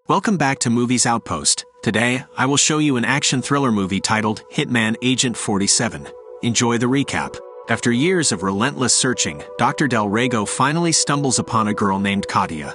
Welcome back to Movies Outpost. Today, I will show you an action thriller movie titled Hitman Agent 47. Enjoy the recap. After years of relentless searching, Dr. Del Rego finally stumbles upon a girl named Katia.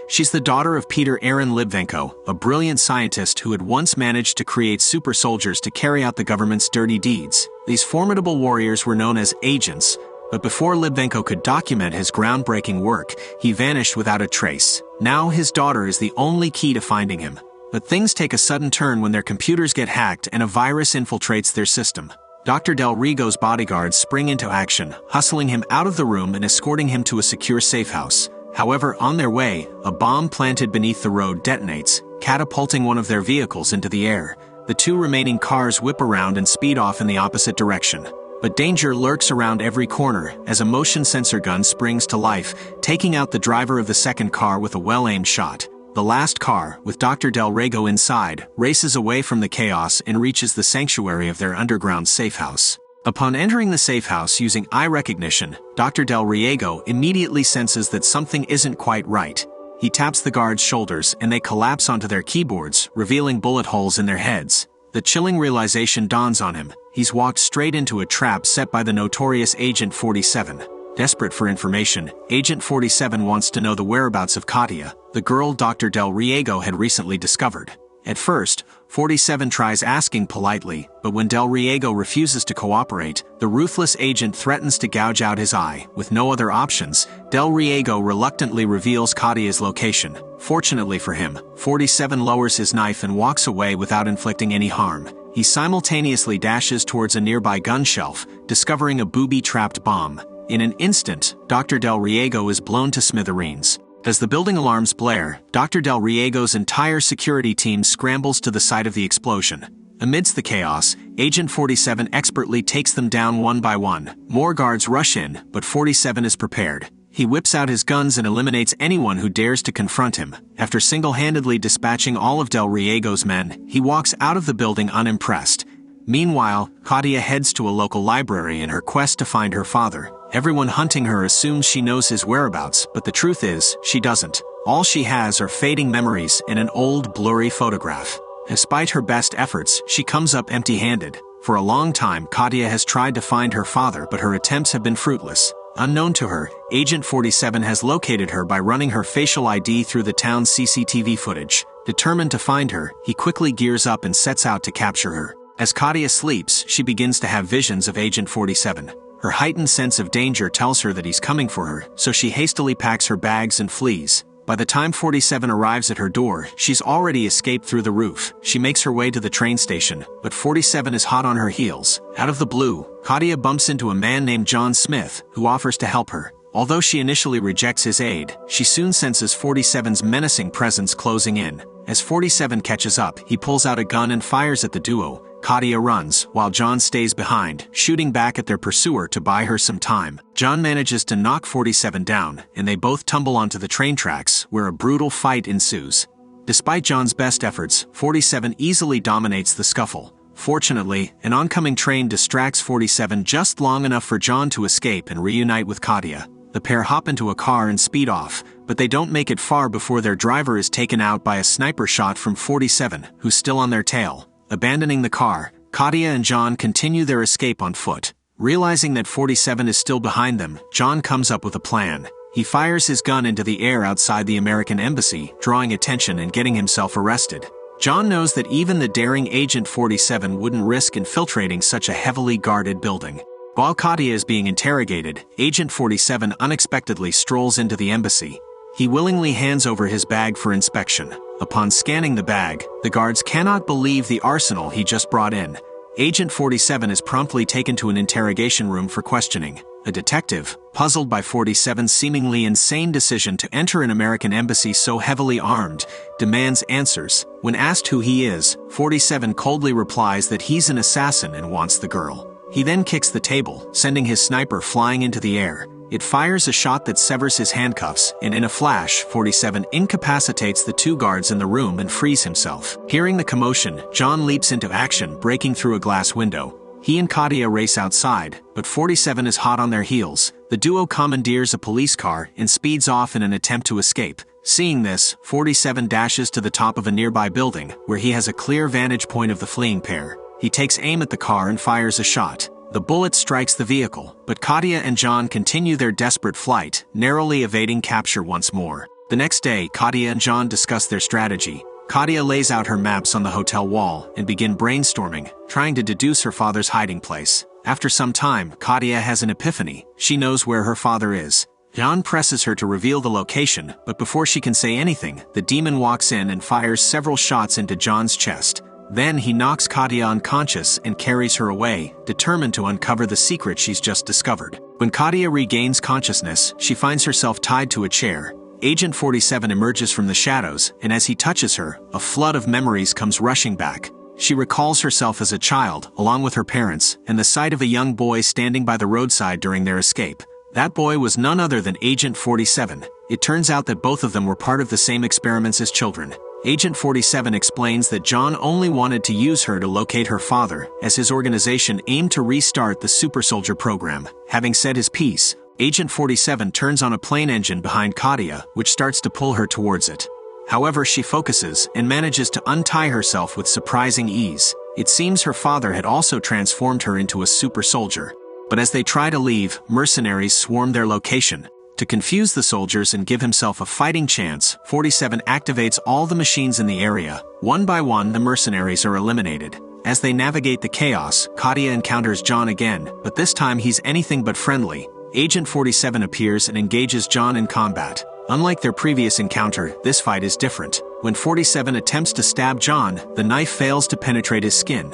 She's the daughter of Peter Aaron Libvenko, a brilliant scientist who had once managed to create super soldiers to carry out the government's dirty deeds. These formidable warriors were known as agents, but before Libvenko could document his groundbreaking work, he vanished without a trace. Now his daughter is the only key to finding him. But things take a sudden turn when their computers get hacked and a virus infiltrates their system. Dr. Del Rego's bodyguards spring into action, hustling him out of the room and escorting him to a secure safe house. However, on their way, a bomb planted beneath the road detonates, catapulting one of their vehicles into the air. The two remaining cars whip around and speed off in the opposite direction. But danger lurks around every corner as a motion sensor gun springs to life, taking out the driver of the second car with a well-aimed shot. The last car, with Dr. Del Rego inside, races away from the chaos and reaches the sanctuary of their underground safe house. Upon entering the safe house using eye recognition, Dr. Del Riego immediately senses that something isn't quite right. He taps the guards' shoulders and they collapse onto their keyboards, revealing bullet holes in their heads. The chilling realization dawns on him. He's walked straight into a trap set by the notorious Agent 47. Desperate for information, Agent 47 wants to know the whereabouts of Katia, the girl Dr. Del Riego had recently discovered. At first, 47 tries asking politely, but when Del Riego refuses to cooperate, the ruthless agent threatens to gouge out his eye. With no other options, Del Riego reluctantly reveals Katia's location. Fortunately for him, 47 lowers his knife and walks away without inflicting any harm. He simultaneously dashes towards a nearby gun shelf, discovering a booby-trapped bomb. In an instant, Dr. Del Riego is blown to smithereens. As the building alarms blare, Dr. Del Riego's entire security team scrambles to the site of the explosion. Amidst the chaos, Agent 47 expertly takes them down one by one. More guards rush in, but 47 is prepared. He whips out his guns and eliminates anyone who dares to confront him. After single-handedly dispatching all of Del Riego's men, he walks out of the building unimpressed. Meanwhile, Katia heads to a local library in her quest to find her father. Everyone hunting her assumes she knows his whereabouts, but the truth is, she doesn't. All she has are fading memories and an old, blurry photograph. Despite her best efforts, she comes up empty-handed. For a long time, Katia has tried to find her father, but her attempts have been fruitless. Unknown to her, Agent 47 has located her by running her facial ID through the town's CCTV footage. Determined to find her, he quickly gears up and sets out to capture her. As Katia sleeps, she begins to have visions of Agent 47. Her heightened sense of danger tells her that he's coming for her, so she hastily packs her bags and flees. By the time 47 arrives at her door, she's already escaped through the roof. She makes her way to the train station, but 47 is hot on her heels. Out of the blue, Katia bumps into a man named John Smith, who offers to help her. Although she initially rejects his aid, she soon senses 47's menacing presence closing in. As 47 catches up, he pulls out a gun and fires at the duo. Katia runs, while John stays behind, shooting back at their pursuer to buy her some time. John manages to knock 47 down, and they both tumble onto the train tracks, where a brutal fight ensues. Despite John's best efforts, 47 easily dominates the scuffle. Fortunately, an oncoming train distracts 47 just long enough for John to escape and reunite with Katia. The pair hop into a car and speed off, but they don't make it far before their driver is taken out by a sniper shot from 47, who's still on their tail. Abandoning the car, Katia and John continue their escape on foot. Realizing that 47 is still behind them, John comes up with a plan. He fires his gun into the air outside the American embassy, drawing attention and getting himself arrested. John knows that even the daring Agent 47 wouldn't risk infiltrating such a heavily guarded building. While Katia is being interrogated, Agent 47 unexpectedly strolls into the embassy. He willingly hands over his bag for inspection. Upon scanning the bag, the guards cannot believe the arsenal he just brought in. Agent 47 is promptly taken to an interrogation room for questioning. A detective, puzzled by 47's seemingly insane decision to enter an American embassy so heavily armed, demands answers. When asked who he is, 47 coldly replies that he's an assassin and wants the girl. He then kicks the table, sending his sniper flying into the air. It fires a shot that severs his handcuffs, and in a flash, 47 incapacitates the two guards in the room and frees himself. Hearing the commotion, John leaps into action, breaking through a glass window. He and Katia race outside, but 47 is hot on their heels. The duo commandeers a police car and speeds off in an attempt to escape. Seeing this, 47 dashes to the top of a nearby building, where he has a clear vantage point of the fleeing pair. He takes aim at the car and fires a shot. The bullet strikes the vehicle, but Katia and John continue their desperate flight, narrowly evading capture once more. The next day, Katia and John discuss their strategy. Katia lays out her maps on the hotel wall and begin brainstorming, trying to deduce her father's hiding place. After some time, Katia has an epiphany. She knows where her father is. John presses her to reveal the location, but before she can say anything, the demon walks in and fires several shots into John's chest. Then he knocks Katia unconscious and carries her away, determined to uncover the secret she's just discovered. When Katia regains consciousness, she finds herself tied to a chair. Agent 47 emerges from the shadows, and as he touches her, a flood of memories comes rushing back. She recalls herself as a child, along with her parents, and the sight of a young boy standing by the roadside during their escape. That boy was none other than Agent 47. It turns out that both of them were part of the same experiments as children. Agent 47 explains that John only wanted to use her to locate her father, as his organization aimed to restart the Super Soldier program. Having said his piece, Agent 47 turns on a plane engine behind Katia, which starts to pull her towards it. However, she focuses and manages to untie herself with surprising ease. It seems her father had also transformed her into a super soldier. But as they try to leave, mercenaries swarm their location. To confuse the soldiers and give himself a fighting chance, 47 activates all the machines in the area. One by one, the mercenaries are eliminated. As they navigate the chaos, Katia encounters John again, but this time he's anything but friendly. Agent 47 appears and engages John in combat. Unlike their previous encounter, this fight is different. When 47 attempts to stab John, the knife fails to penetrate his skin.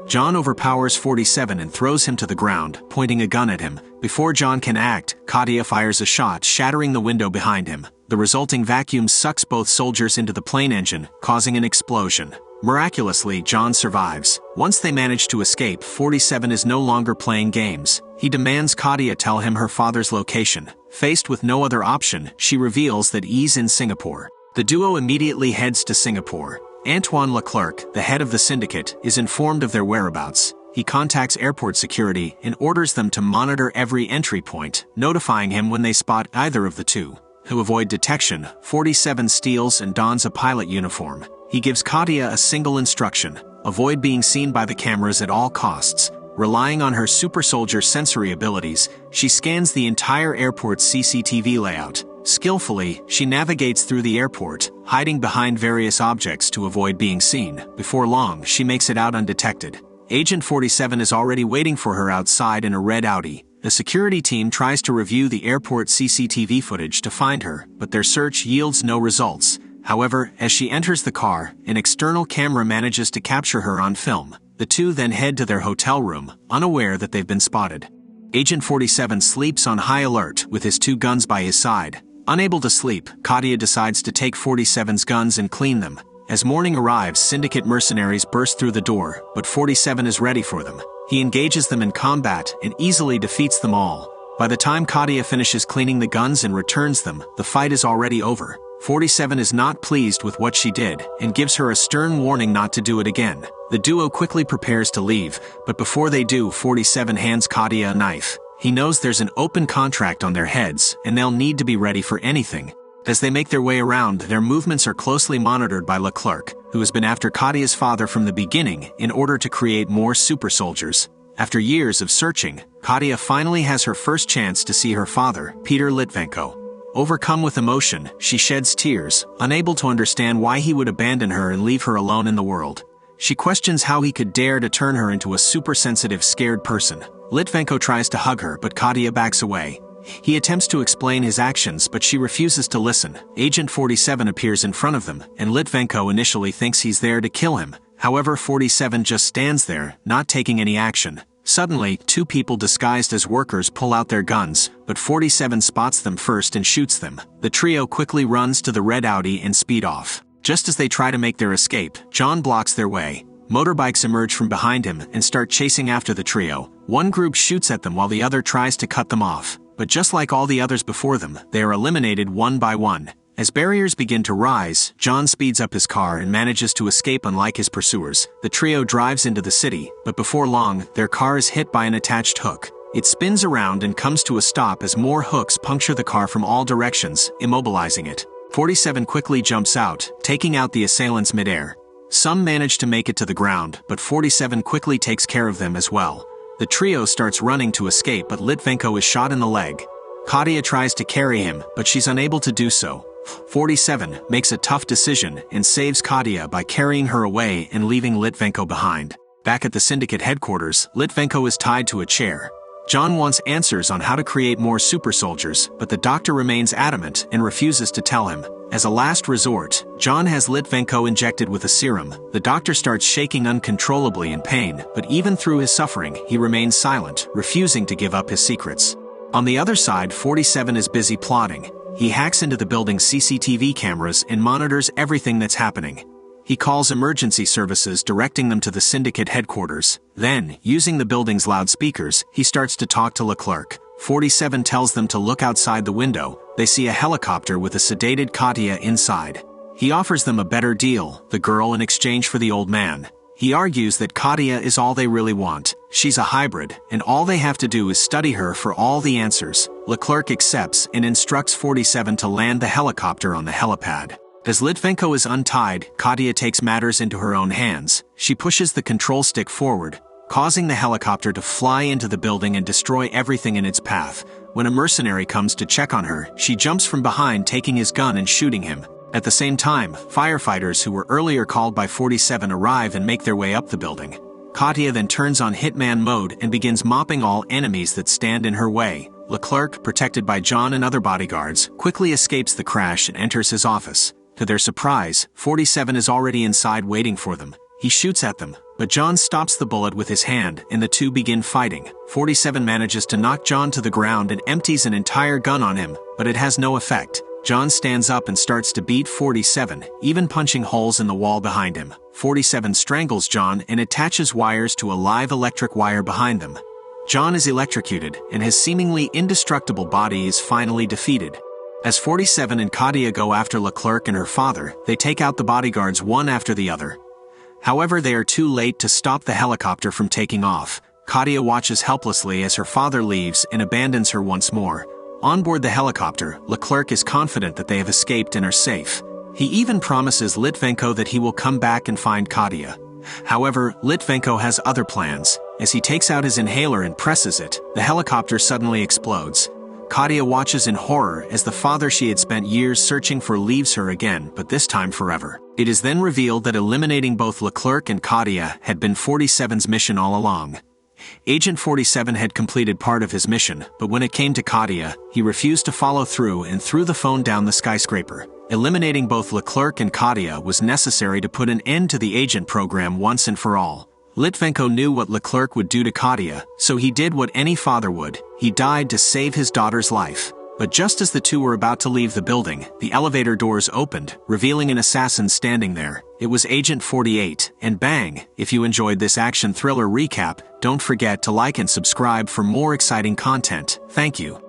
John overpowers 47 and throws him to the ground, pointing a gun at him. Before John can act, Katia fires a shot, shattering the window behind him. The resulting vacuum sucks both soldiers into the plane engine, causing an explosion. Miraculously, John survives. Once they manage to escape, 47 is no longer playing games. He demands Katia tell him her father's location. Faced with no other option, she reveals that he's in Singapore. The duo immediately heads to Singapore. Antoine Leclerc, the head of the syndicate, is informed of their whereabouts. He contacts airport security and orders them to monitor every entry point, notifying him when they spot either of the two. To avoid detection, 47 steals and dons a pilot uniform. He gives Katia a single instruction: avoid being seen by the cameras at all costs. Relying on her super soldier sensory abilities, she scans the entire airport's CCTV layout. Skillfully, she navigates through the airport, hiding behind various objects to avoid being seen. Before long, she makes it out undetected. Agent 47 is already waiting for her outside in a red Audi. The security team tries to review the airport CCTV footage to find her, but their search yields no results. However, as she enters the car, an external camera manages to capture her on film. The two then head to their hotel room, unaware that they've been spotted. Agent 47 sleeps on high alert with his two guns by his side. Unable to sleep, Katia decides to take 47's guns and clean them. As morning arrives, syndicate mercenaries burst through the door, but 47 is ready for them. He engages them in combat and easily defeats them all. By the time Katia finishes cleaning the guns and returns them, the fight is already over. 47 is not pleased with what she did and gives her a stern warning not to do it again. The duo quickly prepares to leave, but before they do, 47 hands Katia a knife. He knows there's an open contract on their heads, and they'll need to be ready for anything. As they make their way around, their movements are closely monitored by Leclerc, who has been after Katia's father from the beginning in order to create more super soldiers. After years of searching, Katia finally has her first chance to see her father, Peter Litvenko. Overcome with emotion, she sheds tears, unable to understand why he would abandon her and leave her alone in the world. She questions how he could dare to turn her into a super-sensitive, scared person. Litvenko tries to hug her, but Katia backs away. He attempts to explain his actions, but she refuses to listen. Agent 47 appears in front of them, and Litvenko initially thinks he's there to kill him. However, 47 just stands there, not taking any action. Suddenly, two people disguised as workers pull out their guns, but 47 spots them first and shoots them. The trio quickly runs to the red Audi and speed off. Just as they try to make their escape, John blocks their way. Motorbikes emerge from behind him and start chasing after the trio. One group shoots at them while the other tries to cut them off. But just like all the others before them, they are eliminated one by one. As barriers begin to rise, John speeds up his car and manages to escape unlike his pursuers. The trio drives into the city, but before long, their car is hit by an attached hook. It spins around and comes to a stop as more hooks puncture the car from all directions, immobilizing it. 47 quickly jumps out, taking out the assailants midair. Some manage to make it to the ground, but 47 quickly takes care of them as well. The trio starts running to escape, but Litvenko is shot in the leg. Katia tries to carry him, but she's unable to do so. 47 makes a tough decision and saves Katia by carrying her away and leaving Litvenko behind. Back at the Syndicate headquarters, Litvenko is tied to a chair. John wants answers on how to create more super soldiers, but the doctor remains adamant and refuses to tell him. As a last resort, John has Litvenko injected with a serum. The doctor starts shaking uncontrollably in pain, but even through his suffering, he remains silent, refusing to give up his secrets. On the other side, 47 is busy plotting. He hacks into the building's CCTV cameras and monitors everything that's happening. He calls emergency services, directing them to the Syndicate headquarters. Then, using the building's loudspeakers, he starts to talk to Leclerc. 47 tells them to look outside the window. They see a helicopter with a sedated Katia inside. He offers them a better deal, the girl in exchange for the old man. He argues that Katia is all they really want. She's a hybrid, and all they have to do is study her for all the answers. Leclerc accepts and instructs 47 to land the helicopter on the helipad. As Litvenko is untied, Katia takes matters into her own hands. She pushes the control stick forward, causing the helicopter to fly into the building and destroy everything in its path. When a mercenary comes to check on her, she jumps from behind, taking his gun and shooting him. At the same time, firefighters who were earlier called by 47 arrive and make their way up the building. Katia then turns on hitman mode and begins mopping all enemies that stand in her way. Leclerc, protected by John and other bodyguards, quickly escapes the crash and enters his office. To their surprise, 47 is already inside waiting for them. He shoots at them, but John stops the bullet with his hand and the two begin fighting. 47 manages to knock John to the ground and empties an entire gun on him, but it has no effect. John stands up and starts to beat 47, even punching holes in the wall behind him. 47 strangles John and attaches wires to a live electric wire behind them. John is electrocuted, and his seemingly indestructible body is finally defeated. As 47 and Katia go after Leclerc and her father, they take out the bodyguards one after the other. However, they are too late to stop the helicopter from taking off. Katia watches helplessly as her father leaves and abandons her once more. On board the helicopter, Leclerc is confident that they have escaped and are safe. He even promises Litvenko that he will come back and find Katia. However, Litvenko has other plans. As he takes out his inhaler and presses it, the helicopter suddenly explodes. Katia watches in horror as the father she had spent years searching for leaves her again, but this time forever. It is then revealed that eliminating both Leclerc and Katia had been 47's mission all along. Agent 47 had completed part of his mission, but when it came to Katia, he refused to follow through and threw the phone down the skyscraper. Eliminating both Leclerc and Katia was necessary to put an end to the agent program once and for all. Litvenko knew what Leclerc would do to Katia, so he did what any father would. He died to save his daughter's life. But just as the two were about to leave the building, the elevator doors opened, revealing an assassin standing there. It was Agent 48, and bang! If you enjoyed this action thriller recap, don't forget to like and subscribe for more exciting content. Thank you.